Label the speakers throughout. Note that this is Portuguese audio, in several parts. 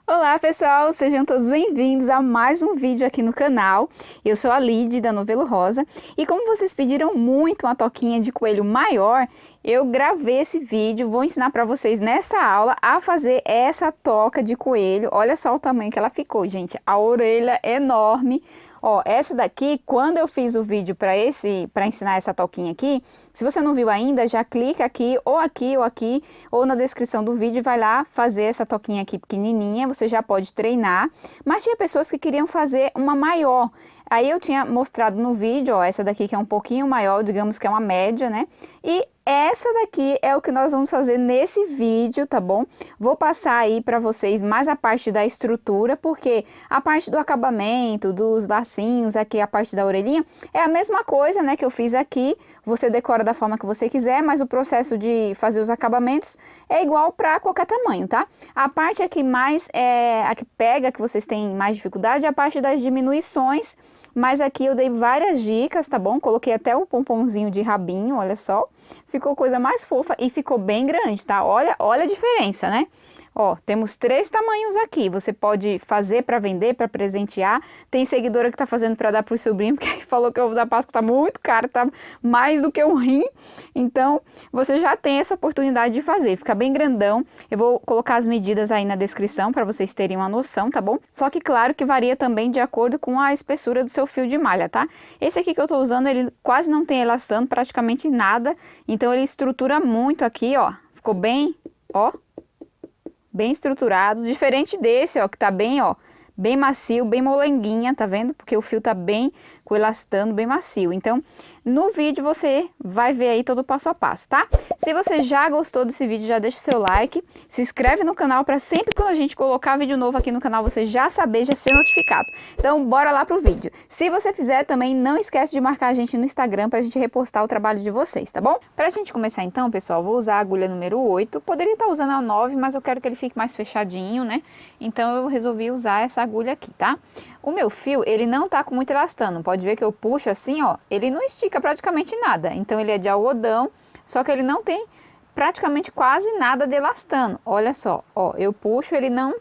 Speaker 1: Olá pessoal, sejam todos bem-vindos a mais um vídeo aqui no canal. Eu sou a Lid da Novelo Rosa e como vocês pediram muito uma toquinha de coelho maior, eu gravei esse vídeo, vou ensinar para vocês nessa aula a fazer essa toca de coelho. Olha só o tamanho que ela ficou, gente, a orelha é enorme. Ó, essa daqui, quando eu fiz o vídeo para ensinar essa toquinha aqui, se você não viu ainda, já clica aqui, ou na descrição do vídeo, vai lá fazer essa toquinha aqui pequenininha, você já pode treinar. Mas tinha pessoas que queriam fazer uma maior. Aí eu tinha mostrado no vídeo, ó, essa daqui que é um pouquinho maior, digamos que é uma média, né? E essa daqui é o que nós vamos fazer nesse vídeo, tá bom? Vou passar aí para vocês mais a parte da estrutura, porque a parte do acabamento, dos lacinhos, aqui a parte da orelhinha, é a mesma coisa, né, que eu fiz aqui. Você decora da forma que você quiser, mas o processo de fazer os acabamentos é igual para qualquer tamanho, tá? A parte aqui mais, a que pega, que vocês têm mais dificuldade, é a parte das diminuições. Mas aqui eu dei várias dicas, tá bom? Coloquei até o pomponzinho de rabinho, olha só. Ficou coisa mais fofa e ficou bem grande, tá? Olha a diferença, né? Ó, temos 3 tamanhos aqui. Você pode fazer para vender, para presentear. Tem seguidora que tá fazendo para dar pro sobrinho, porque falou que o ovo da Páscoa tá muito caro, tá mais do que um rim. Então, você já tem essa oportunidade de fazer. Fica bem grandão. Eu vou colocar as medidas aí na descrição para vocês terem uma noção, tá bom? Só que claro que varia também de acordo com a espessura do seu fio de malha, tá? Esse aqui que eu tô usando, ele quase não tem elastano, praticamente nada. Então, ele estrutura muito aqui, ó. Ficou bem, ó, bem estruturado, diferente desse, ó, que tá bem, ó, bem macio, bem molenguinha, tá vendo? Porque o fio tá bem com elastano, bem macio. Então, no vídeo você vai ver aí todo o passo a passo, tá? Se você já gostou desse vídeo, já deixa o seu like, se inscreve no canal para sempre quando a gente colocar vídeo novo aqui no canal, você já saber, já ser notificado. Então, bora lá pro vídeo. Se você fizer também, não esquece de marcar a gente no Instagram pra gente repostar o trabalho de vocês, tá bom? Pra gente começar então, pessoal, vou usar a agulha número 8, poderia estar usando a 9, mas eu quero que ele fique mais fechadinho, né? Então, eu resolvi usar essa agulha aqui, tá? O meu fio, ele não tá com muito elastano, pode ver que eu puxo assim, ó, ele não estica praticamente nada. Então, ele é de algodão, só que ele não tem praticamente quase nada de elastano. Olha só, ó, eu puxo, ele não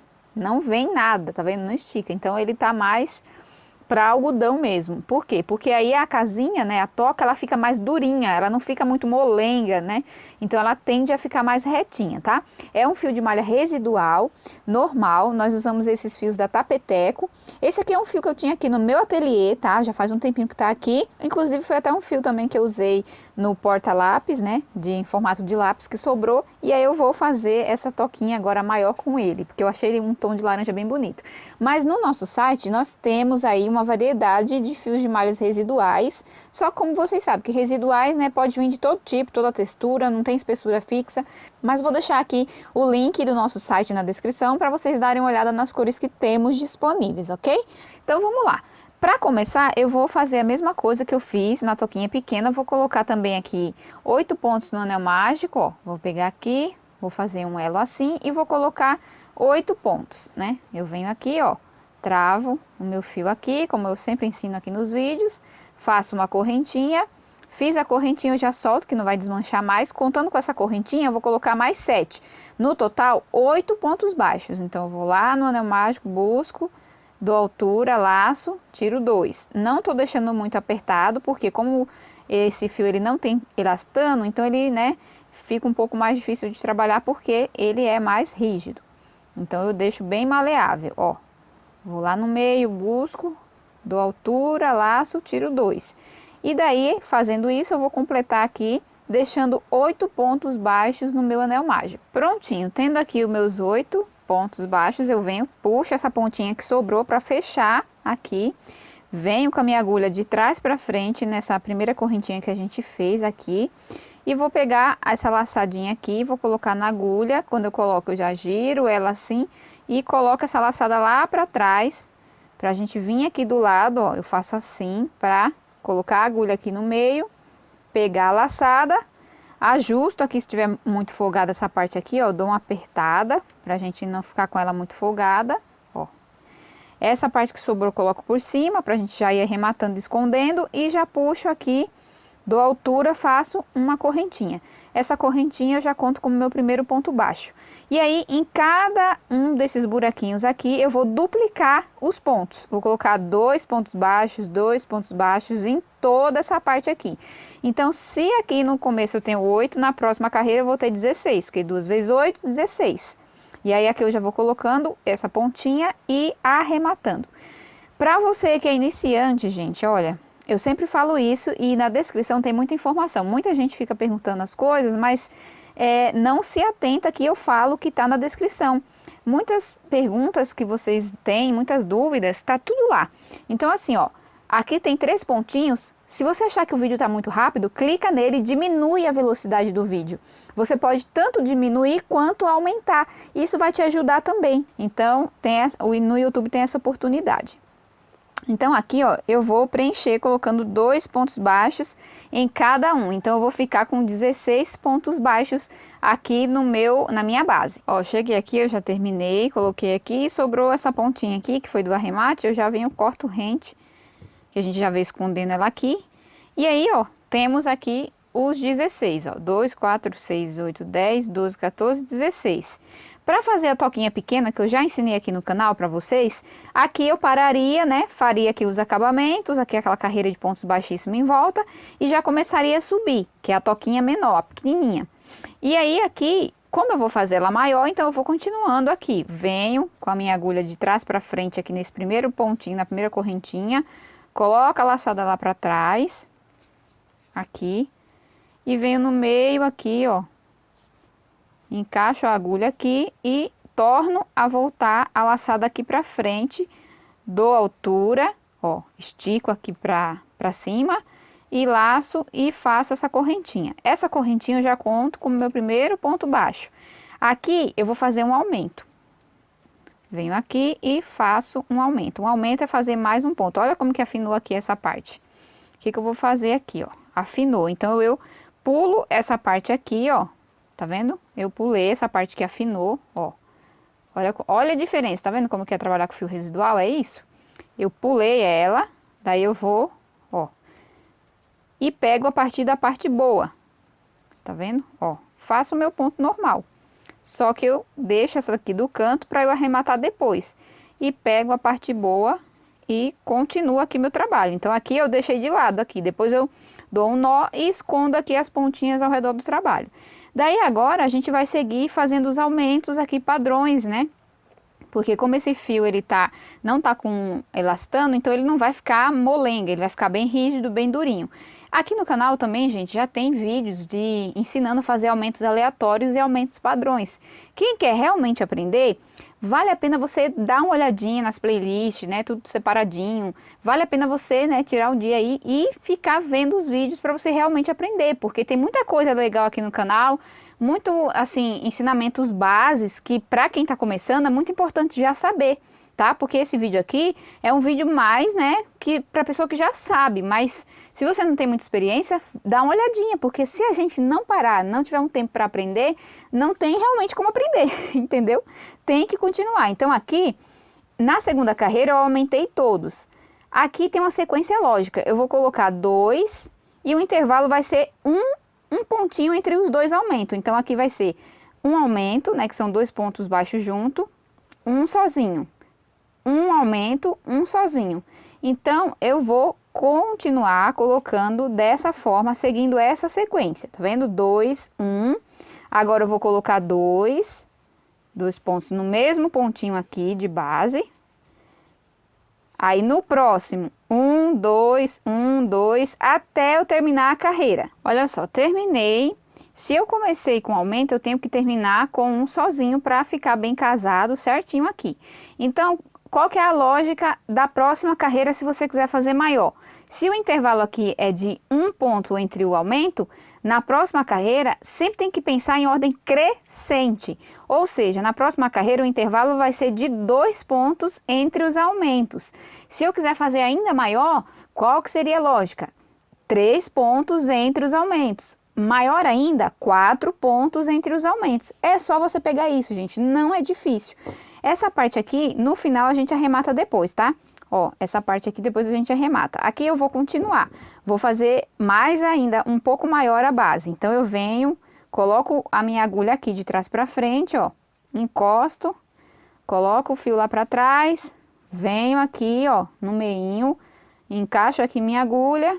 Speaker 1: vem nada, tá vendo? Não estica. Então, ele tá mais para algodão mesmo. Por quê? Porque aí a casinha, né, a toca, ela fica mais durinha, ela não fica muito molenga, né? Então ela tende a ficar mais retinha, tá? É um fio de malha residual, normal, nós usamos esses fios da Tapeteco. Esse aqui é um fio que eu tinha aqui no meu ateliê, tá? Já faz um tempinho que tá aqui. Inclusive foi até um fio também que eu usei no porta-lápis, né, em formato de lápis que sobrou. E aí eu vou fazer essa toquinha agora maior com ele, porque eu achei ele um tom de laranja bem bonito. Mas no nosso site nós temos aí uma variedade de fios de malhas residuais, só como vocês sabem que residuais, né, pode vir de todo tipo, toda textura, não tem espessura fixa, mas vou deixar aqui o link do nosso site na descrição para vocês darem uma olhada nas cores que temos disponíveis, ok? Então vamos lá. Para começar, eu vou fazer a mesma coisa que eu fiz na toquinha pequena, vou colocar também aqui 8 pontos no anel mágico, ó, vou pegar aqui, vou fazer um elo assim e vou colocar 8 pontos, né? Eu venho aqui, ó, travo o meu fio aqui, como eu sempre ensino aqui nos vídeos, faço uma correntinha, fiz a correntinha, eu já solto, que não vai desmanchar mais, contando com essa correntinha, eu vou colocar mais 7. No total, 8 pontos baixos. Então, eu vou lá no anel mágico, busco, dou altura, laço, tiro 2. Não tô deixando muito apertado, porque como esse fio ele não tem elastano, então ele, né, fica um pouco mais difícil de trabalhar, porque ele é mais rígido. Então, eu deixo bem maleável, ó. Vou lá no meio, busco, dou altura, laço, tiro 2. E daí, fazendo isso, eu vou completar aqui, deixando 8 pontos baixos no meu anel mágico. Prontinho, tendo aqui os meus 8 pontos baixos, eu venho, puxo essa pontinha que sobrou para fechar aqui. Venho com a minha agulha de trás para frente, nessa primeira correntinha que a gente fez aqui. E vou pegar essa laçadinha aqui, vou colocar na agulha. Quando eu coloco, eu já giro ela assim e coloco essa laçada lá para trás, pra gente vir aqui do lado, ó, eu faço assim, pra colocar a agulha aqui no meio, pegar a laçada, ajusto aqui, se tiver muito folgada essa parte aqui, ó, dou uma apertada, pra gente não ficar com ela muito folgada, ó. Essa parte que sobrou eu coloco por cima, pra gente já ir arrematando, escondendo, e já puxo aqui dou altura, faço uma correntinha. Essa correntinha eu já conto como meu primeiro ponto baixo. E aí, em cada um desses buraquinhos aqui, eu vou duplicar os pontos. Vou colocar 2 pontos baixos em toda essa parte aqui. Então, se aqui no começo eu tenho 8, na próxima carreira eu vou ter 16, porque 2 vezes 8, 16. E aí, aqui eu já vou colocando essa pontinha e arrematando. Para você que é iniciante, gente, olha, eu sempre falo isso e na descrição tem muita informação. Muita gente fica perguntando as coisas, mas não se atenta que eu falo que está na descrição. Muitas perguntas que vocês têm, muitas dúvidas, está tudo lá. Então assim, ó, aqui tem 3 pontinhos. Se você achar que o vídeo está muito rápido, clica nele e diminui a velocidade do vídeo. Você pode tanto diminuir quanto aumentar. Isso vai te ajudar também. Então, no YouTube tem essa oportunidade. Então aqui, ó, eu vou preencher colocando 2 pontos baixos em cada um. Então eu vou ficar com 16 pontos baixos aqui na minha base. Ó, cheguei aqui, eu já terminei, coloquei aqui, sobrou essa pontinha aqui, que foi do arremate, eu já venho, corto rente, que a gente já veio escondendo ela aqui. E aí, ó, temos aqui os 16, ó, 2, 4, 6, 8, 10, 12, 14, 16. Para fazer a toquinha pequena, que eu já ensinei aqui no canal para vocês, aqui eu pararia, né, faria aqui os acabamentos, aqui aquela carreira de pontos baixíssimos em volta, e já começaria a subir, que é a toquinha menor, a pequenininha. E aí aqui, como eu vou fazer ela maior, então eu vou continuando aqui. Venho com a minha agulha de trás para frente aqui nesse primeiro pontinho, na primeira correntinha, coloco a laçada lá para trás, aqui, e venho no meio aqui, ó. Encaixo a agulha aqui e torno a voltar a laçada aqui para frente, dou altura, ó, estico aqui para cima e laço e faço essa correntinha. Essa correntinha eu já conto como meu primeiro ponto baixo. Aqui eu vou fazer um aumento. Venho aqui e faço um aumento. Um aumento é fazer mais um ponto. Olha como que afinou aqui essa parte. O que que eu vou fazer aqui, ó? Afinou. Então eu pulo essa parte aqui, ó. Tá vendo? Eu pulei essa parte que afinou, ó. Olha a diferença, tá vendo como que é trabalhar com fio residual? É isso? Eu pulei ela, daí eu vou, ó. E pego a partir da parte boa. Tá vendo? Ó, faço o meu ponto normal. Só que eu deixo essa aqui do canto para eu arrematar depois. E pego a parte boa e continuo aqui meu trabalho. Então aqui eu deixei de lado aqui. Depois eu dou um nó e escondo aqui as pontinhas ao redor do trabalho. Daí agora a gente vai seguir fazendo os aumentos aqui padrões, né? Porque como esse fio ele não tá com elastano, então ele não vai ficar molenga, ele vai ficar bem rígido, bem durinho. Aqui no canal também, gente, já tem vídeos ensinando a fazer aumentos aleatórios e aumentos padrões. Quem quer realmente aprender, vale a pena você dar uma olhadinha nas playlists, né, tudo separadinho. Vale a pena você, né, tirar um dia aí e ficar vendo os vídeos para você realmente aprender, porque tem muita coisa legal aqui no canal, muito, assim, ensinamentos bases que para quem está começando é muito importante já saber, tá? Porque esse vídeo aqui é um vídeo mais, né, que para pessoa que já sabe, mas se você não tem muita experiência, dá uma olhadinha, porque se a gente não parar, não tiver um tempo para aprender, não tem realmente como aprender, entendeu? Tem que continuar. Então aqui, na segunda carreira, eu aumentei todos. Aqui tem uma sequência lógica. Eu vou colocar 2 e o intervalo vai ser um pontinho entre os 2 aumentos. Então aqui vai ser um aumento, né, que são 2 pontos baixos junto, um sozinho. Um aumento, um sozinho. Então eu vou continuar colocando dessa forma, seguindo essa sequência, tá vendo? 2, 1, agora eu vou colocar 2 pontos no mesmo pontinho aqui de base, aí no próximo, 1, 2, 1, 2, até eu terminar a carreira. Olha só, terminei. Se eu comecei com aumento, eu tenho que terminar com um sozinho para ficar bem casado certinho aqui. Então, qual que é a lógica da próxima carreira se você quiser fazer maior? Se o intervalo aqui é de 1 ponto entre o aumento, na próxima carreira sempre tem que pensar em ordem crescente. Ou seja, na próxima carreira o intervalo vai ser de 2 pontos entre os aumentos. Se eu quiser fazer ainda maior, qual que seria a lógica? 3 pontos entre os aumentos. Maior ainda, 4 pontos entre os aumentos. É só você pegar isso, gente, não é difícil. Essa parte aqui, no final, a gente arremata depois, tá? Ó, essa parte aqui depois a gente arremata. Aqui eu vou continuar. Vou fazer mais ainda, um pouco maior a base. Então, eu venho, coloco a minha agulha aqui de trás pra frente, ó. Encosto, coloco o fio lá pra trás, venho aqui, ó, no meinho, encaixo aqui minha agulha,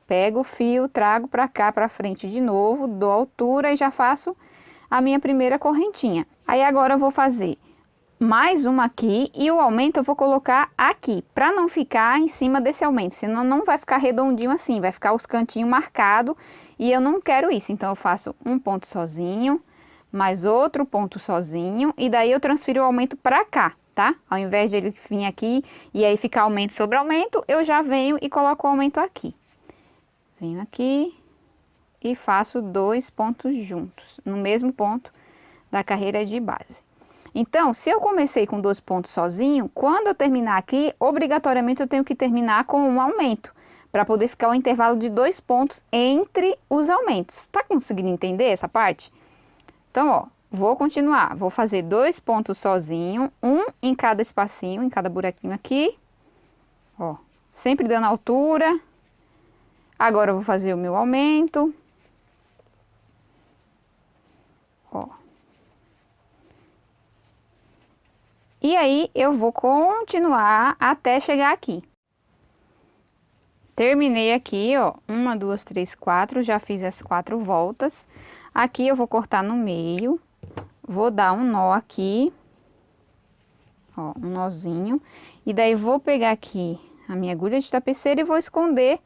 Speaker 1: pego o fio, trago pra cá, pra frente de novo, dou altura e já faço a minha primeira correntinha. Aí, agora eu vou fazer mais uma aqui e o aumento eu vou colocar aqui, para não ficar em cima desse aumento, senão não vai ficar redondinho assim, vai ficar os cantinhos marcados e eu não quero isso. Então, eu faço um ponto sozinho, mais outro ponto sozinho e daí eu transfiro o aumento para cá, tá? Ao invés de ele vir aqui e aí ficar aumento sobre aumento, eu já venho e coloco o aumento aqui. Venho aqui e faço 2 pontos juntos, no mesmo ponto da carreira de base. Então, se eu comecei com 2 pontos sozinho, quando eu terminar aqui, obrigatoriamente eu tenho que terminar com um aumento, para poder ficar um intervalo de 2 pontos entre os aumentos. Tá conseguindo entender essa parte? Então, ó, vou continuar, vou fazer 2 pontos sozinho, um em cada espacinho, em cada buraquinho aqui, ó, sempre dando altura. Agora eu vou fazer o meu aumento, ó. E aí, eu vou continuar até chegar aqui. Terminei aqui, ó, 1, 2, 3, 4, já fiz as 4 voltas. Aqui eu vou cortar no meio, vou dar um nó aqui, ó, um nozinho. E daí, vou pegar aqui a minha agulha de tapeceira e vou esconder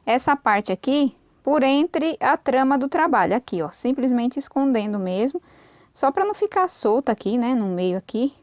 Speaker 1: essa parte aqui por entre a trama do trabalho. Aqui, ó, simplesmente escondendo mesmo, só para não ficar solta aqui, né, no meio aqui.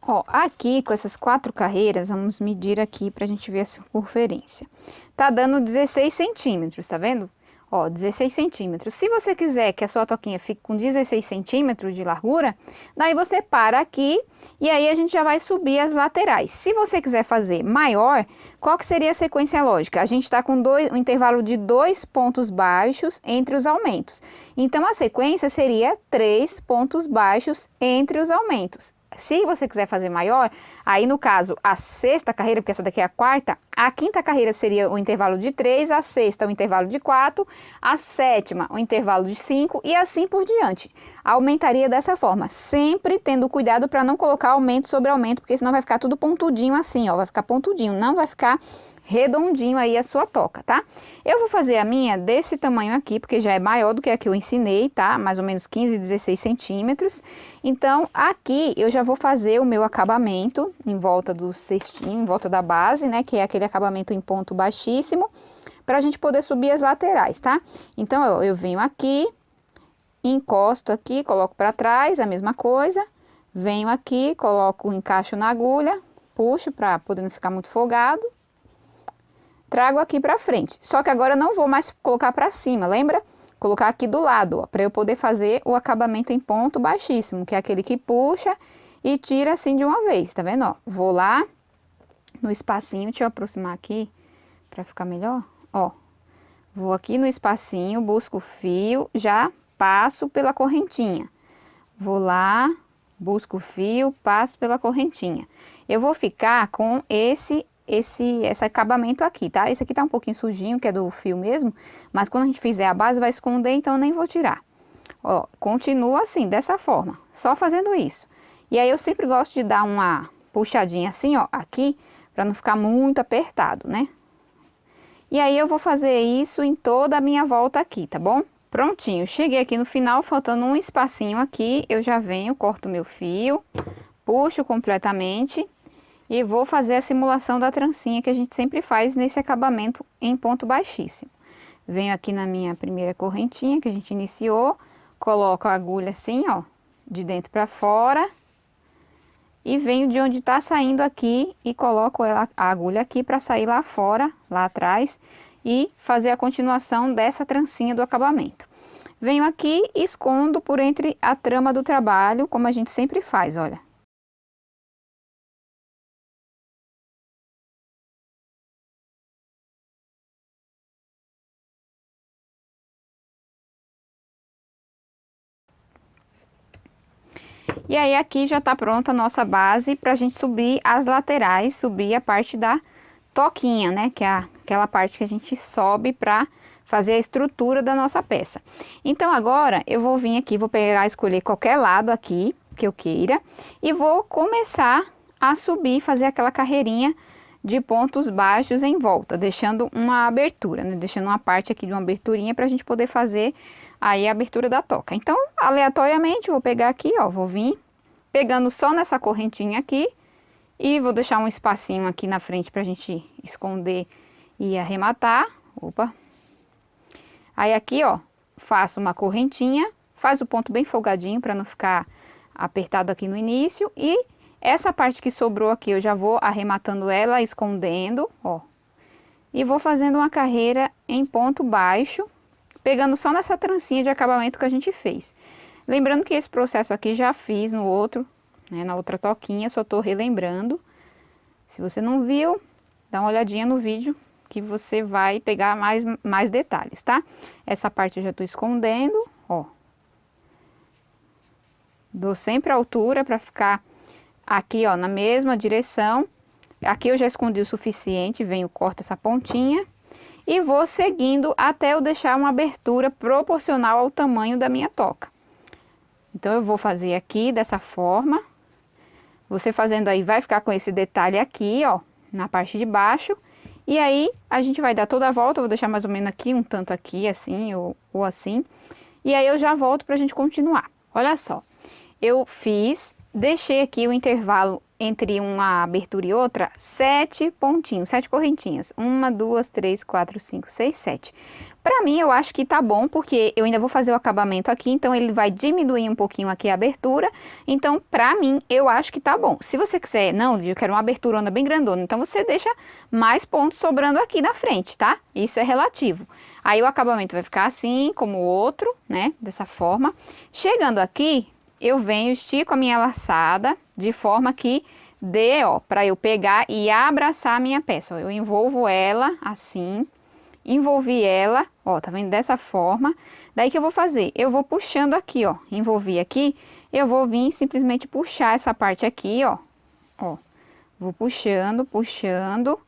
Speaker 1: Ó, aqui com essas 4 carreiras, vamos medir aqui pra gente ver a circunferência. Tá dando 16 centímetros, tá vendo? Ó, 16 centímetros. Se você quiser que a sua toquinha fique com 16 centímetros de largura, daí você para aqui e aí a gente já vai subir as laterais. Se você quiser fazer maior, qual que seria a sequência lógica? A gente tá com um intervalo de 2 pontos baixos entre os aumentos. Então, a sequência seria 3 pontos baixos entre os aumentos. Se você quiser fazer maior, aí no caso, a 6ª carreira, porque essa daqui é a 4ª, a 5ª carreira seria o intervalo de 3, a 6ª o intervalo de 4, a 7ª o intervalo de 5 e assim por diante. Aumentaria dessa forma, sempre tendo cuidado para não colocar aumento sobre aumento, porque senão vai ficar tudo pontudinho assim, ó, vai ficar pontudinho, não vai ficar redondinho aí a sua toca, tá? Eu vou fazer a minha desse tamanho aqui, porque já é maior do que a que eu ensinei, tá? Mais ou menos 15, 16 centímetros. Então, aqui eu já vou fazer o meu acabamento em volta do cestinho, em volta da base, né? Que é aquele acabamento em ponto baixíssimo, pra gente poder subir as laterais, tá? Então, eu venho aqui, encosto aqui, coloco pra trás, a mesma coisa. Venho aqui, coloco, encaixo na agulha, puxo pra poder não ficar muito folgado. Trago aqui pra frente, só que agora eu não vou mais colocar pra cima, lembra? Colocar aqui do lado, ó, pra eu poder fazer o acabamento em ponto baixíssimo, que é aquele que puxa e tira assim de uma vez, tá vendo, ó? Vou lá no espacinho, deixa eu aproximar aqui pra ficar melhor, ó. Vou aqui no espacinho, busco o fio, já passo pela correntinha. Vou lá, busco o fio, passo pela correntinha. Eu vou ficar com esse acabamento aqui, tá? Esse aqui tá um pouquinho sujinho, que é do fio mesmo, mas quando a gente fizer a base vai esconder, então eu nem vou tirar. Ó, continua assim, dessa forma, só fazendo isso. E aí eu sempre gosto de dar uma puxadinha assim, ó, aqui, pra não ficar muito apertado, né? E aí eu vou fazer isso em toda a minha volta aqui, tá bom? Prontinho, cheguei aqui no final, faltando um espacinho aqui, eu já venho, corto meu fio, puxo completamente. E vou fazer a simulação da trancinha que a gente sempre faz nesse acabamento em ponto baixíssimo. Venho aqui na minha primeira correntinha que a gente iniciou, coloco a agulha assim, ó, de dentro para fora. E venho de onde tá saindo aqui e coloco a agulha aqui para sair lá fora, lá atrás. E fazer a continuação dessa trancinha do acabamento. Venho aqui e escondo por entre a trama do trabalho, como a gente sempre faz, olha. E aí aqui já tá pronta a nossa base pra gente subir as laterais, subir a parte da toquinha, né? Que é aquela parte que a gente sobe pra fazer a estrutura da nossa peça. Então agora eu vou vir aqui, vou pegar, escolher qualquer lado aqui que eu queira e vou começar a subir, fazer aquela carreirinha de pontos baixos em volta, deixando uma abertura, né? Deixando uma parte aqui de uma aberturinha pra gente poder fazer aí a abertura da toca. Então, aleatoriamente, vou pegar aqui, ó, vou vir pegando só nessa correntinha aqui e vou deixar um espacinho aqui na frente pra gente esconder e arrematar. Opa! Aí aqui, ó, faço uma correntinha, faz o ponto bem folgadinho para não ficar apertado aqui no início e essa parte que sobrou aqui eu já vou arrematando ela, escondendo, ó. E vou fazendo uma carreira em ponto baixo, pegando só nessa trancinha de acabamento que a gente fez. Lembrando que esse processo aqui já fiz no outro, né, na outra toquinha, só tô relembrando. Se você não viu, dá uma olhadinha no vídeo que você vai pegar mais detalhes, tá? Essa parte eu já tô escondendo, ó. Dou sempre a altura para ficar aqui, ó, na mesma direção. Aqui eu já escondi o suficiente, venho, corto essa pontinha e vou seguindo até eu deixar uma abertura proporcional ao tamanho da minha toca. Então eu vou fazer aqui dessa forma. Você fazendo aí vai ficar com esse detalhe aqui, ó, na parte de baixo. E aí a gente vai dar toda a volta, eu vou deixar mais ou menos aqui, um tanto aqui, assim ou assim. E aí eu já volto pra gente continuar. Olha só, eu deixei aqui o intervalo entre uma abertura e outra, 7 pontinhos, 7 correntinhas. 1, 2, 3, 4, 5, 6, 7. Pra mim, eu acho que tá bom, porque eu ainda vou fazer o acabamento aqui, então ele vai diminuir um pouquinho aqui a abertura. Então, pra mim, eu acho que tá bom. Se você quiser, não, eu quero uma aberturona bem grandona, então você deixa mais pontos sobrando aqui na frente, tá? Isso é relativo. Aí o acabamento vai ficar assim, como o outro, né? Dessa forma. Chegando aqui, eu venho, estico a minha laçada de forma que dê, ó, pra eu pegar e abraçar a minha peça. Ó, eu envolvo ela assim, envolvi ela, ó, tá vendo? Dessa forma. Daí que eu vou fazer? Eu vou puxando aqui, ó, envolvi aqui, eu vou vir simplesmente puxar essa parte aqui, ó, ó. Vou puxando, puxando,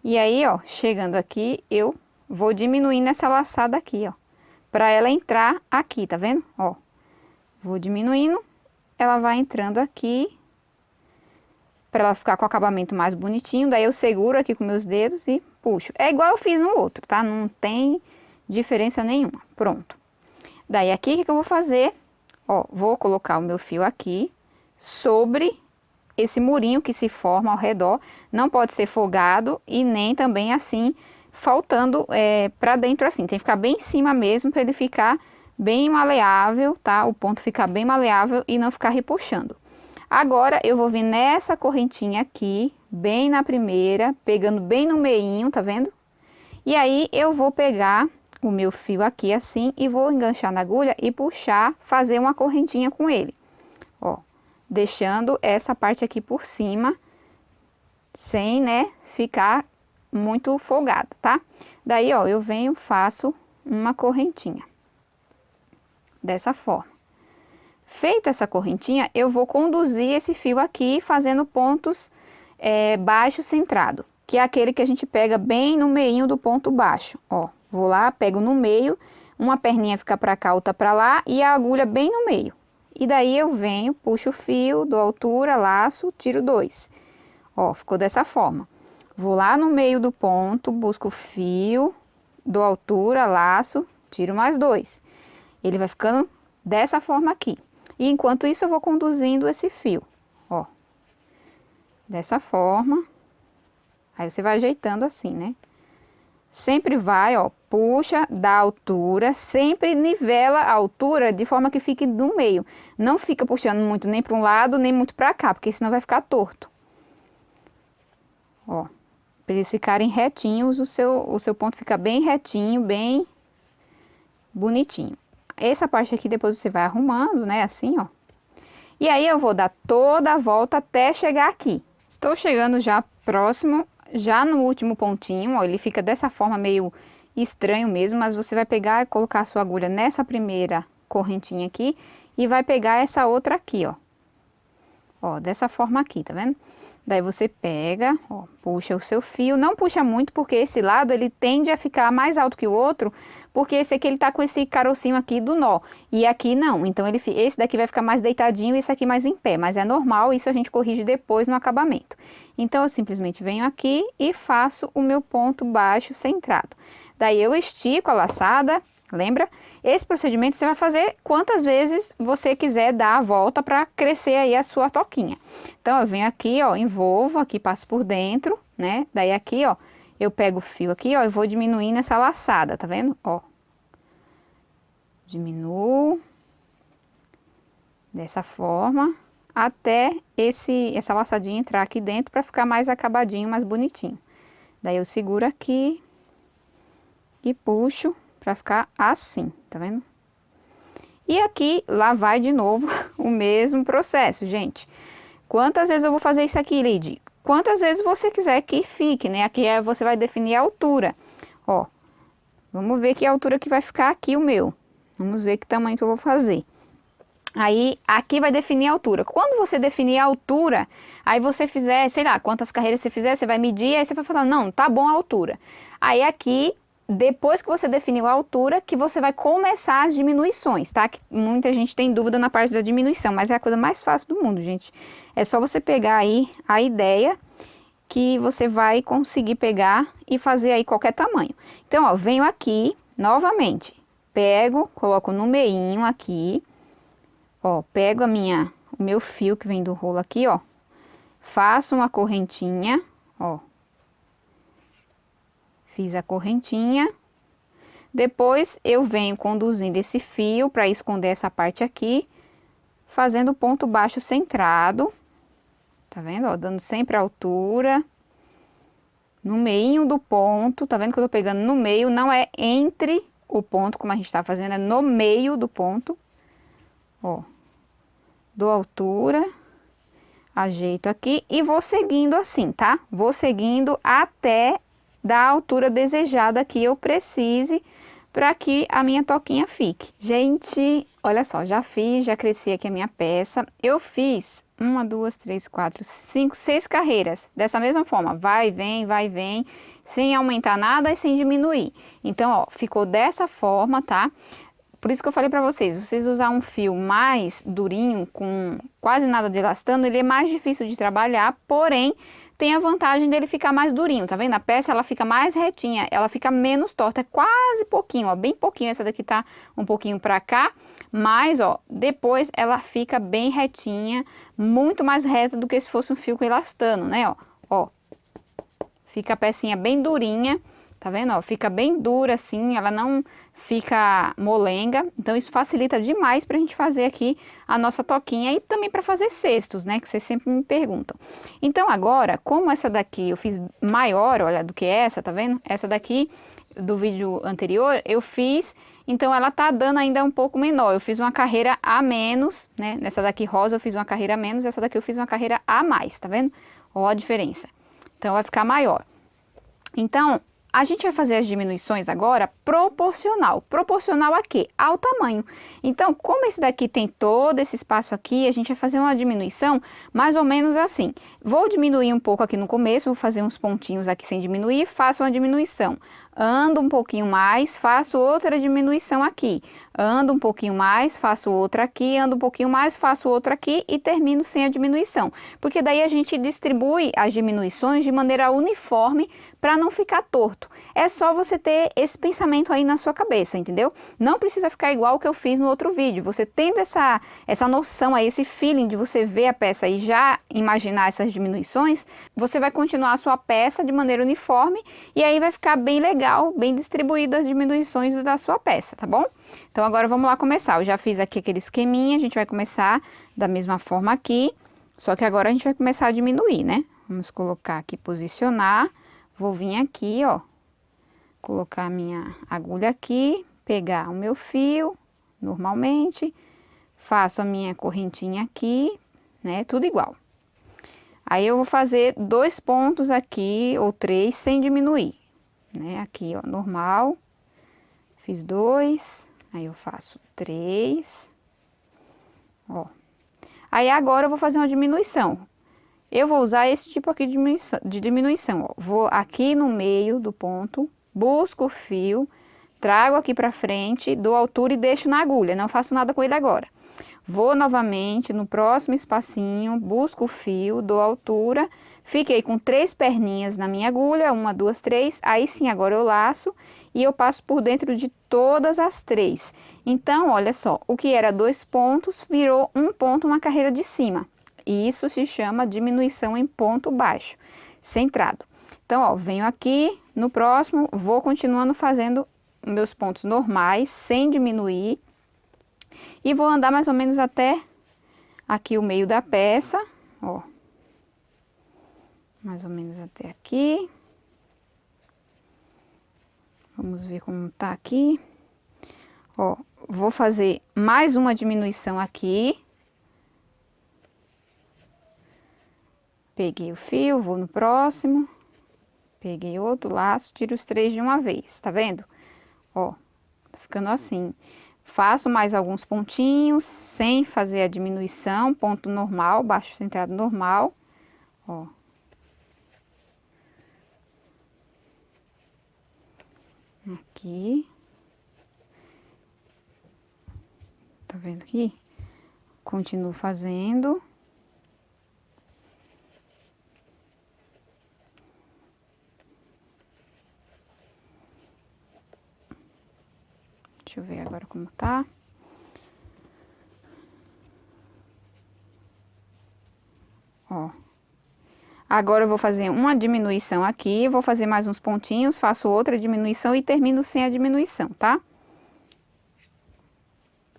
Speaker 1: e aí, ó, chegando aqui, eu vou diminuindo essa laçada aqui, ó, pra ela entrar aqui, tá vendo? Ó, vou diminuindo, ela vai entrando aqui, para ela ficar com o acabamento mais bonitinho. Daí eu seguro aqui com meus dedos e puxo. É igual eu fiz no outro, tá? Não tem diferença nenhuma. Pronto. Daí aqui, o que eu vou fazer? Ó, vou colocar o meu fio aqui sobre esse murinho que se forma ao redor. Não pode ser folgado e nem também assim, faltando para dentro assim. Tem que ficar bem em cima mesmo, para ele ficar bem maleável, tá? O ponto ficar bem maleável e não ficar repuxando. Agora, eu vou vir nessa correntinha aqui, bem na primeira, pegando bem no meinho, tá vendo? E aí, eu vou pegar o meu fio aqui assim e vou enganchar na agulha e puxar, fazer uma correntinha com ele. Ó, deixando essa parte aqui por cima, sem, né, ficar muito folgada, tá? Daí, ó, eu venho, faço uma correntinha. Dessa forma. Feita essa correntinha, eu vou conduzir esse fio aqui fazendo pontos baixo centrado, que é aquele que a gente pega bem no meinho do ponto baixo. Ó, vou lá, pego no meio, uma perninha fica para cá, outra para lá e a agulha bem no meio. E daí eu venho, puxo o fio, dou altura, laço, tiro 2. Ó, ficou dessa forma. Vou lá no meio do ponto, busco o fio, dou altura, laço, tiro mais 2. Ele vai ficando dessa forma aqui. E enquanto isso eu vou conduzindo esse fio, ó. Dessa forma. Aí você vai ajeitando assim, né? Sempre vai, ó, puxa, dá altura, sempre nivela a altura de forma que fique no meio. Não fica puxando muito nem para um lado, nem muito para cá, porque senão vai ficar torto. Ó, para eles ficarem retinhos, o seu ponto fica bem retinho, bem bonitinho. Essa parte aqui depois você vai arrumando, né, assim, ó. E aí eu vou dar toda a volta até chegar aqui. Estou chegando já próximo, já no último pontinho, ó, ele fica dessa forma meio estranho mesmo, mas você vai pegar e colocar a sua agulha nessa primeira correntinha aqui e vai pegar essa outra aqui, ó. Ó, dessa forma aqui, tá vendo? Daí você pega, ó, puxa o seu fio, não puxa muito porque esse lado ele tende a ficar mais alto que o outro, porque esse aqui ele tá com esse carocinho aqui do nó, e aqui não, então esse daqui vai ficar mais deitadinho e esse aqui mais em pé, mas é normal, isso a gente corrige depois no acabamento. Então eu simplesmente venho aqui e faço o meu ponto baixo centrado. Daí eu estico a laçada. Lembra? Esse procedimento você vai fazer quantas vezes você quiser dar a volta para crescer aí a sua toquinha. Então, eu venho aqui, ó, envolvo, aqui passo por dentro, né? Daí aqui, ó, eu pego o fio aqui, ó, e vou diminuindo essa laçada, tá vendo? Ó, diminuo dessa forma até essa laçadinha entrar aqui dentro para ficar mais acabadinho, mais bonitinho. Daí eu seguro aqui e puxo para ficar assim, tá vendo? E aqui, lá vai de novo o mesmo processo, gente. Quantas vezes eu vou fazer isso aqui, Lid? Quantas vezes você quiser que fique, né? Aqui você vai definir a altura. Ó, vamos ver que altura que vai ficar aqui o meu. Vamos ver que tamanho que eu vou fazer. Aí, aqui vai definir a altura. Quando você definir a altura, aí você fizer, sei lá, quantas carreiras você fizer, você vai medir, aí você vai falar, não, tá bom a altura. Aí aqui, depois que você definiu a altura, que você vai começar as diminuições, tá? Que muita gente tem dúvida na parte da diminuição, mas é a coisa mais fácil do mundo, gente. É só você pegar aí a ideia que você vai conseguir pegar e fazer aí qualquer tamanho. Então, ó, venho aqui, novamente, pego, coloco no meinho aqui, ó, pego o meu fio que vem do rolo aqui, ó, faço uma correntinha, ó. Fiz a correntinha, depois eu venho conduzindo esse fio para esconder essa parte aqui, fazendo ponto baixo centrado, tá vendo? Ó, dando sempre a altura, no meio do ponto, tá vendo que eu tô pegando no meio, não é entre o ponto, como a gente tá fazendo, é no meio do ponto, ó, dou altura, ajeito aqui e vou seguindo assim, tá? Vou seguindo até da altura desejada que eu precise para que a minha toquinha fique. Gente, olha só, já cresci aqui a minha peça. Eu fiz 1, 2, 3, 4, 5, 6 carreiras. Dessa mesma forma, vai, vem, sem aumentar nada e sem diminuir. Então, ó, ficou dessa forma, tá? Por isso que eu falei pra vocês usar um fio mais durinho, com quase nada de elastano, ele é mais difícil de trabalhar, porém, tem a vantagem dele ficar mais durinho, tá vendo? A peça, ela fica mais retinha, ela fica menos torta, é quase pouquinho, ó, bem pouquinho, essa daqui tá um pouquinho pra cá, mas, ó, depois ela fica bem retinha, muito mais reta do que se fosse um fio com elastano, né, ó, fica a pecinha bem durinha, tá vendo, ó, fica bem dura assim, ela não fica molenga, então isso facilita demais pra gente fazer aqui a nossa toquinha e também para fazer cestos, né, que vocês sempre me perguntam. Então agora, como essa daqui eu fiz maior, olha, do que essa, tá vendo? Essa daqui do vídeo anterior eu fiz, então ela tá dando ainda um pouco menor, eu fiz uma carreira a menos, né, nessa daqui rosa eu fiz uma carreira a menos, essa daqui eu fiz uma carreira a mais, tá vendo? Ó a diferença. Então vai ficar maior. Então, a gente vai fazer as diminuições agora proporcional. Proporcional a quê? Ao tamanho. Então, como esse daqui tem todo esse espaço aqui, a gente vai fazer uma diminuição mais ou menos assim. Vou diminuir um pouco aqui no começo, vou fazer uns pontinhos aqui sem diminuir, faço uma diminuição. Ando um pouquinho mais, faço outra diminuição aqui. Ando um pouquinho mais, faço outra aqui, ando um pouquinho mais, faço outra aqui e termino sem a diminuição. Porque daí a gente distribui as diminuições de maneira uniforme para não ficar torto. É só você ter esse pensamento aí na sua cabeça, entendeu? Não precisa ficar igual o que eu fiz no outro vídeo. Você tendo essa noção aí, esse feeling de você ver a peça e já imaginar essas diminuições, você vai continuar a sua peça de maneira uniforme e aí vai ficar bem legal, bem distribuído as diminuições da sua peça, tá bom? Então agora vamos lá começar. Eu já fiz aqui aquele esqueminha, a gente vai começar da mesma forma aqui, só que agora a gente vai começar a diminuir, né? Vamos colocar aqui, posicionar. Vou vir aqui, ó, colocar a minha agulha aqui, pegar o meu fio, normalmente, faço a minha correntinha aqui, né, tudo igual. Aí eu vou fazer 2 pontos aqui, ou 3, sem diminuir, né, aqui, ó, normal, fiz 2, aí eu faço 3, ó. Aí agora eu vou fazer uma diminuição. Eu vou usar esse tipo aqui de diminuição, ó. Vou aqui no meio do ponto, busco o fio, trago aqui pra frente, dou altura e deixo na agulha, não faço nada com ele agora. Vou novamente no próximo espacinho, busco o fio, dou altura, fiquei com 3 perninhas na minha agulha, 1, 2, 3, aí sim agora eu laço e eu passo por dentro de todas as 3. Então, olha só, o que era 2 pontos virou 1 ponto na carreira de cima. E isso se chama diminuição em ponto baixo, centrado. Então, ó, venho aqui, no próximo, vou continuando fazendo meus pontos normais, sem diminuir. E vou andar mais ou menos até aqui o meio da peça, ó. Mais ou menos até aqui. Vamos ver como tá aqui. Ó, vou fazer mais uma diminuição aqui. Peguei o fio, vou no próximo. Peguei outro laço, tiro os 3 de uma vez, tá vendo? Ó, tá ficando assim. Faço mais alguns pontinhos, sem fazer a diminuição, ponto normal, baixo centrado normal, ó. Aqui. Tá vendo aqui? Continuo fazendo. Deixa eu ver agora como tá. Ó. Agora eu vou fazer uma diminuição aqui, vou fazer mais uns pontinhos, faço outra diminuição e termino sem a diminuição, tá?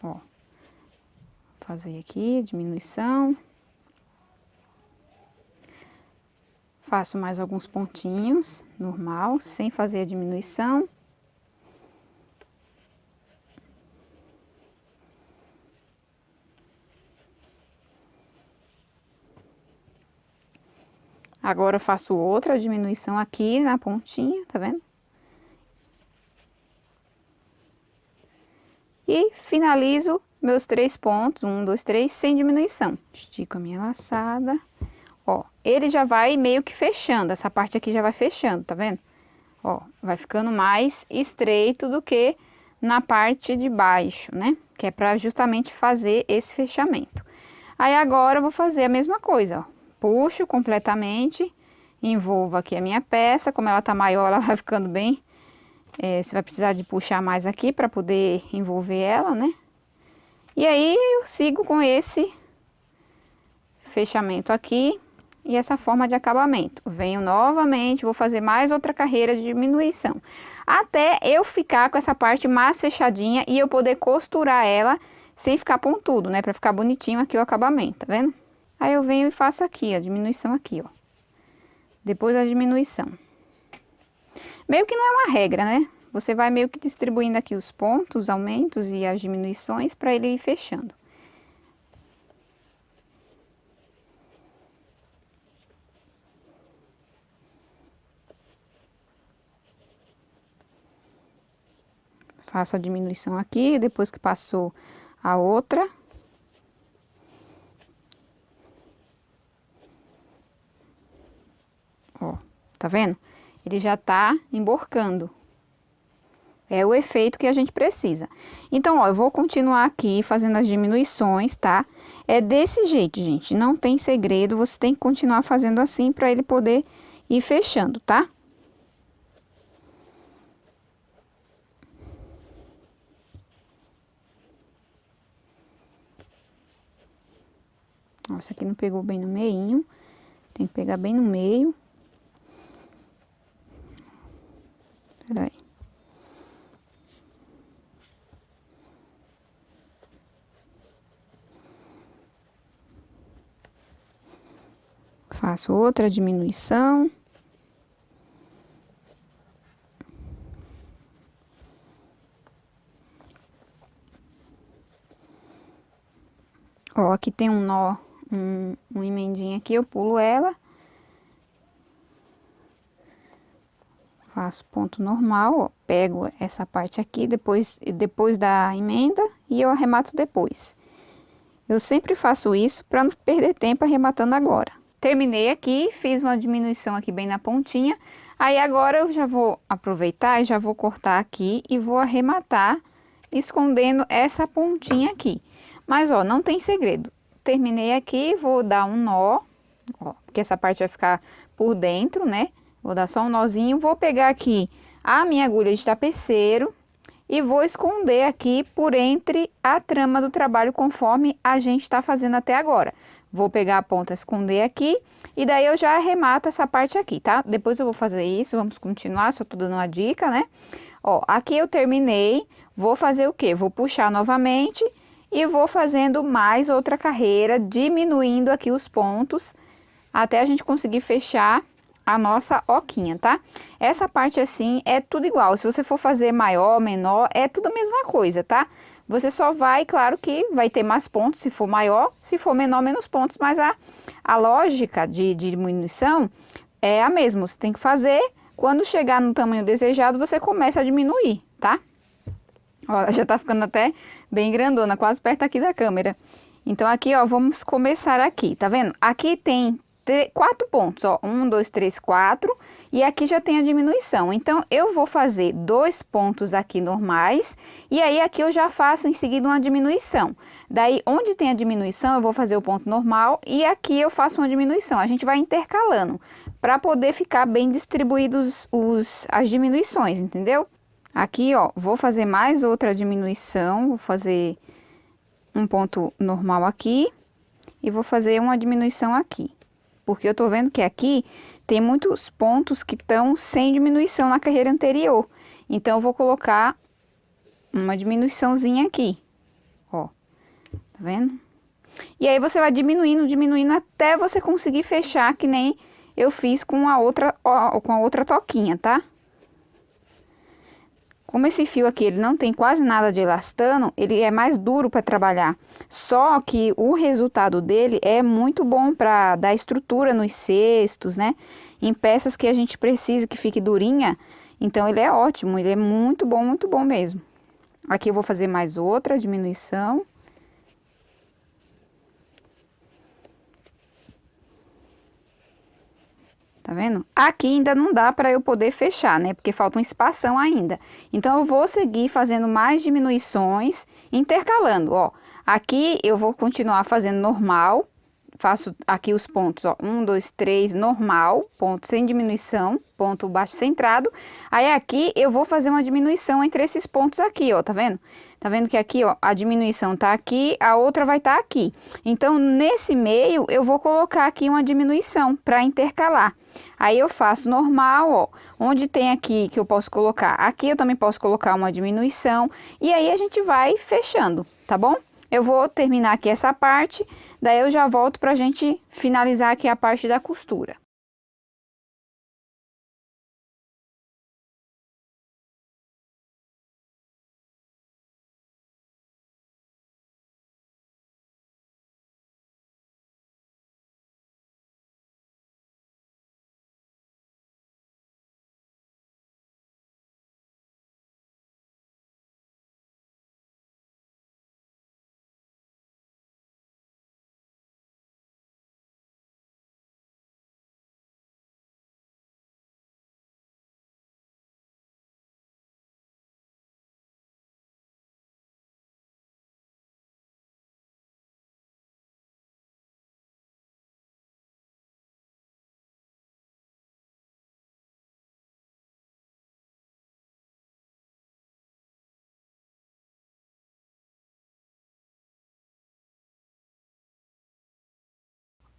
Speaker 1: Ó. Vou fazer aqui a diminuição. Faço mais alguns pontinhos, normal, sem fazer a diminuição. Agora eu faço outra diminuição aqui na pontinha, tá vendo? E finalizo meus 3 pontos, 1, 2, 3, sem diminuição. Estico a minha laçada. Ó, ele já vai meio que fechando, essa parte aqui já vai fechando, tá vendo? Ó, vai ficando mais estreito do que na parte de baixo, né? Que é pra justamente fazer esse fechamento. Aí agora eu vou fazer a mesma coisa, ó. Puxo completamente, envolvo aqui a minha peça, como ela tá maior, ela vai ficando bem. Você vai precisar de puxar mais aqui para poder envolver ela, né? E aí eu sigo com esse fechamento aqui e essa forma de acabamento. Venho novamente, vou fazer mais outra carreira de diminuição, até eu ficar com essa parte mais fechadinha e eu poder costurar ela sem ficar pontudo, né? Para ficar bonitinho aqui o acabamento, tá vendo? Aí eu venho e faço aqui a diminuição aqui, ó. Depois a diminuição. Meio que não é uma regra, né? Você vai meio que distribuindo aqui os pontos, aumentos e as diminuições para ele ir fechando. Faço a diminuição aqui, depois que passou a outra. Ó, tá vendo? Ele já tá emborcando. É o efeito que a gente precisa. Então, ó, eu vou continuar aqui fazendo as diminuições, tá? É desse jeito, gente. Não tem segredo, você tem que continuar fazendo assim para ele poder ir fechando, tá? Ó, esse aqui não pegou bem no meinho. Tem que pegar bem no meio. Peraí. Faço outra diminuição. Ó, aqui tem um nó, uma emendinha aqui, eu pulo ela. Faço ponto normal, ó, pego essa parte aqui, depois da emenda e eu arremato depois. Eu sempre faço isso para não perder tempo arrematando agora. Terminei aqui, fiz uma diminuição aqui bem na pontinha. Aí agora eu já vou aproveitar e já vou cortar aqui e vou arrematar, escondendo essa pontinha aqui. Mas ó, não tem segredo. Terminei aqui, vou dar um nó, ó, porque essa parte vai ficar por dentro, né? Vou dar só um nozinho, vou pegar aqui a minha agulha de tapeceiro e vou esconder aqui por entre a trama do trabalho conforme a gente tá fazendo até agora. Vou pegar a ponta, esconder aqui e daí eu já arremato essa parte aqui, tá? Depois eu vou fazer isso, vamos continuar, só tô dando uma dica, né? Ó, aqui eu terminei, vou fazer o quê? Vou puxar novamente e vou fazendo mais outra carreira, diminuindo aqui os pontos até a gente conseguir fechar a nossa oquinha, tá? Essa parte assim é tudo igual, se você for fazer maior, menor, é tudo a mesma coisa, tá? Você só vai, claro que vai ter mais pontos se for maior, se for menor, menos pontos, mas a lógica de diminuição é a mesma. Você tem que fazer, quando chegar no tamanho desejado, você começa a diminuir, tá? Ó, já tá ficando até bem grandona, quase perto aqui da câmera. Então aqui, ó, vamos começar aqui, tá vendo? Aqui tem 4 pontos, ó, 1, 2, 3, 4, e aqui já tem a diminuição. Então, eu vou fazer 2 pontos aqui normais, e aí aqui eu já faço em seguida uma diminuição. Daí, onde tem a diminuição, eu vou fazer o ponto normal, e aqui eu faço uma diminuição. A gente vai intercalando, para poder ficar bem distribuídos as diminuições, entendeu? Aqui, ó, vou fazer mais outra diminuição, vou fazer um ponto normal aqui, e vou fazer uma diminuição aqui. Porque eu tô vendo que aqui tem muitos pontos que estão sem diminuição na carreira anterior. Então, eu vou colocar uma diminuiçãozinha aqui, ó. Tá vendo? E aí, você vai diminuindo, diminuindo até você conseguir fechar, que nem eu fiz com a outra toquinha, tá? Como esse fio aqui, ele não tem quase nada de elastano, ele é mais duro para trabalhar. Só que o resultado dele é muito bom para dar estrutura nos cestos, né? Em peças que a gente precisa que fique durinha. Então, ele é ótimo, ele é muito bom mesmo. Aqui eu vou fazer mais outra diminuição. Tá vendo? Aqui ainda não dá para eu poder fechar, né? Porque falta um espação ainda. Então, eu vou seguir fazendo mais diminuições, intercalando, ó. Aqui eu vou continuar fazendo normal. Faço aqui os pontos, ó. 1, 2, 3, normal, ponto sem diminuição, ponto baixo centrado. Aí, aqui eu vou fazer uma diminuição entre esses pontos aqui, ó. Tá vendo? Tá vendo que aqui, ó, a diminuição tá aqui, a outra vai estar aqui. Então, nesse meio, eu vou colocar aqui uma diminuição para intercalar. Aí, eu faço normal, ó, onde tem aqui que eu posso colocar, aqui eu também posso colocar uma diminuição, e aí a gente vai fechando, tá bom? Eu vou terminar aqui essa parte, daí eu já volto pra gente finalizar aqui a parte da costura.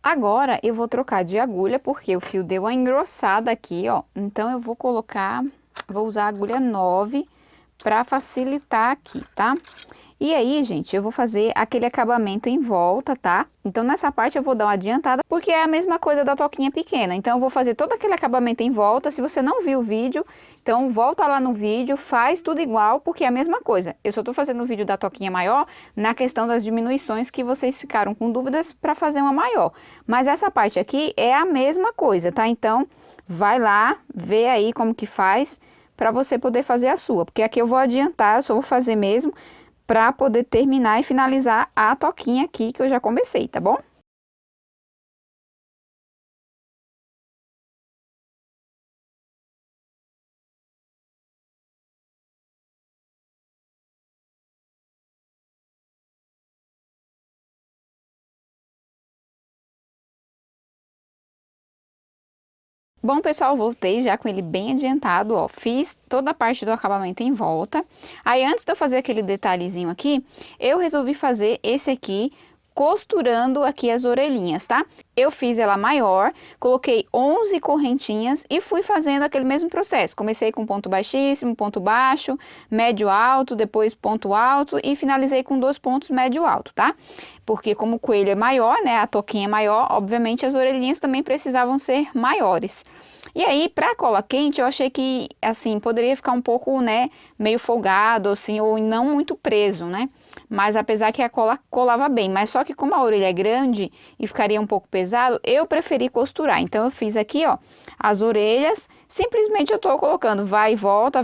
Speaker 1: Agora, eu vou trocar de agulha, porque o fio deu uma engrossada aqui, ó. Então, eu vou vou usar a agulha 9 para facilitar aqui, tá? E aí, gente, eu vou fazer aquele acabamento em volta, tá? Então, nessa parte eu vou dar uma adiantada, porque é a mesma coisa da toquinha pequena. Então, eu vou fazer todo aquele acabamento em volta. Se você não viu o vídeo, então volta lá no vídeo, faz tudo igual, porque é a mesma coisa. Eu só tô fazendo o vídeo da toquinha maior na questão das diminuições que vocês ficaram com dúvidas para fazer uma maior. Mas essa parte aqui é a mesma coisa, tá? Então, vai lá, vê aí como que faz para você poder fazer a sua. Porque aqui eu vou adiantar, eu só vou fazer mesmo para poder terminar e finalizar a toquinha aqui que eu já comecei, tá bom? Bom, pessoal, voltei já com ele bem adiantado, ó, fiz toda a parte do acabamento em volta. Aí, antes de eu fazer aquele detalhezinho aqui, eu resolvi fazer esse aqui, costurando aqui as orelhinhas, tá? Eu fiz ela maior, coloquei 11 correntinhas e fui fazendo aquele mesmo processo. Comecei com ponto baixíssimo, ponto baixo, médio alto, depois ponto alto e finalizei com 2 pontos médio alto, tá? Porque como o coelho é maior, né, a toquinha é maior, obviamente as orelhinhas também precisavam ser maiores. E aí, pra cola quente, eu achei que, assim, poderia ficar um pouco, né, meio folgado, assim, ou não muito preso, né? Mas apesar que a cola colava bem, mas só que como a orelha é grande e ficaria um pouco pesado, eu preferi costurar. Então, eu fiz aqui, ó, as orelhas, simplesmente eu tô colocando vai e volta,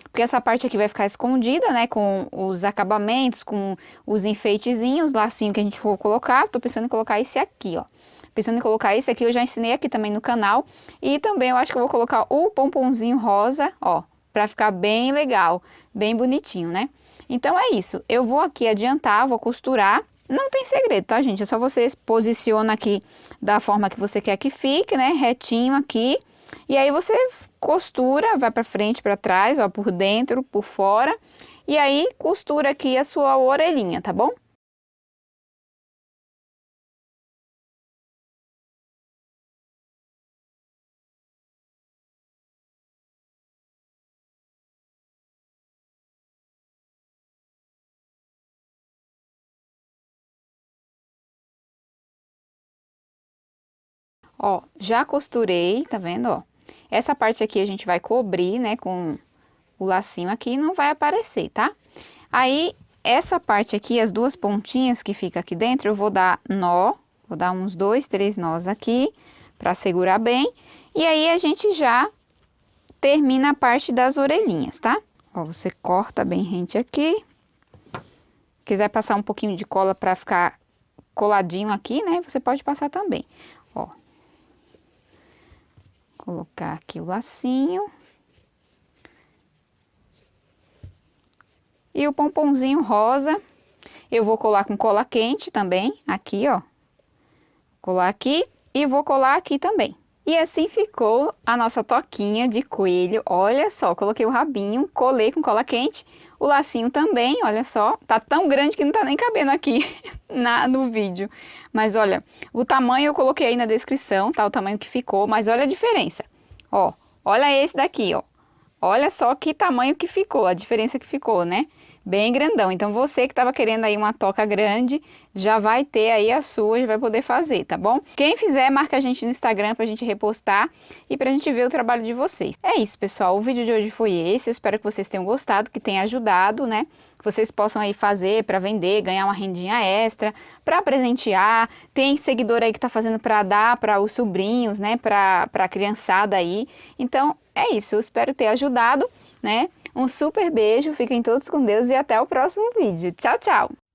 Speaker 1: porque essa parte aqui vai ficar escondida, né, com os acabamentos, com os enfeitezinhos, lacinho que a gente for colocar. Tô pensando em colocar esse aqui, ó. Pensando em colocar esse aqui, eu já ensinei aqui também no canal. E também eu acho que eu vou colocar o pomponzinho rosa, ó, pra ficar bem legal, bem bonitinho, né? Então é isso, eu vou aqui adiantar, vou costurar. Não tem segredo, tá, gente? É só você posiciona aqui da forma que você quer que fique, né? Retinho aqui. E aí você costura, vai pra frente, pra trás, ó, por dentro, por fora. E aí costura aqui a sua orelhinha, tá bom? Ó, já costurei, tá vendo, ó? Essa parte aqui a gente vai cobrir, né, com o lacinho aqui, não vai aparecer, tá? Aí, essa parte aqui, as duas pontinhas que fica aqui dentro, eu vou dar nó, vou dar uns 2, 3 nós aqui, pra segurar bem. E aí, a gente já termina a parte das orelhinhas, tá? Ó, você corta bem rente aqui. Quiser passar um pouquinho de cola pra ficar coladinho aqui, né? Você pode passar também, ó. Colocar aqui o lacinho. E o pomponzinho rosa, eu vou colar com cola quente também, aqui, ó. Colar aqui e vou colar aqui também. E assim ficou a nossa toquinha de coelho. Olha só, coloquei o rabinho, colei com cola quente. O lacinho também, olha só, tá tão grande que não tá nem cabendo aqui no vídeo. Mas olha, o tamanho eu coloquei aí na descrição, tá? O tamanho que ficou, mas olha a diferença. Ó, olha esse daqui, ó. Olha só que tamanho que ficou, a diferença que ficou, né? Bem grandão. Então, você que estava querendo aí uma toca grande, já vai ter aí a sua, já vai poder fazer, tá bom? Quem fizer, marca a gente no Instagram pra gente repostar e pra gente ver o trabalho de vocês. É isso, pessoal. O vídeo de hoje foi esse. Eu espero que vocês tenham gostado, que tenha ajudado, né? Que vocês possam aí fazer pra vender, ganhar uma rendinha extra, pra presentear. Tem seguidor aí que tá fazendo pra dar para os sobrinhos, né? Pra criançada aí. Então, é isso. Eu espero ter ajudado, né? Um super beijo, fiquem todos com Deus e até o próximo vídeo. Tchau, tchau!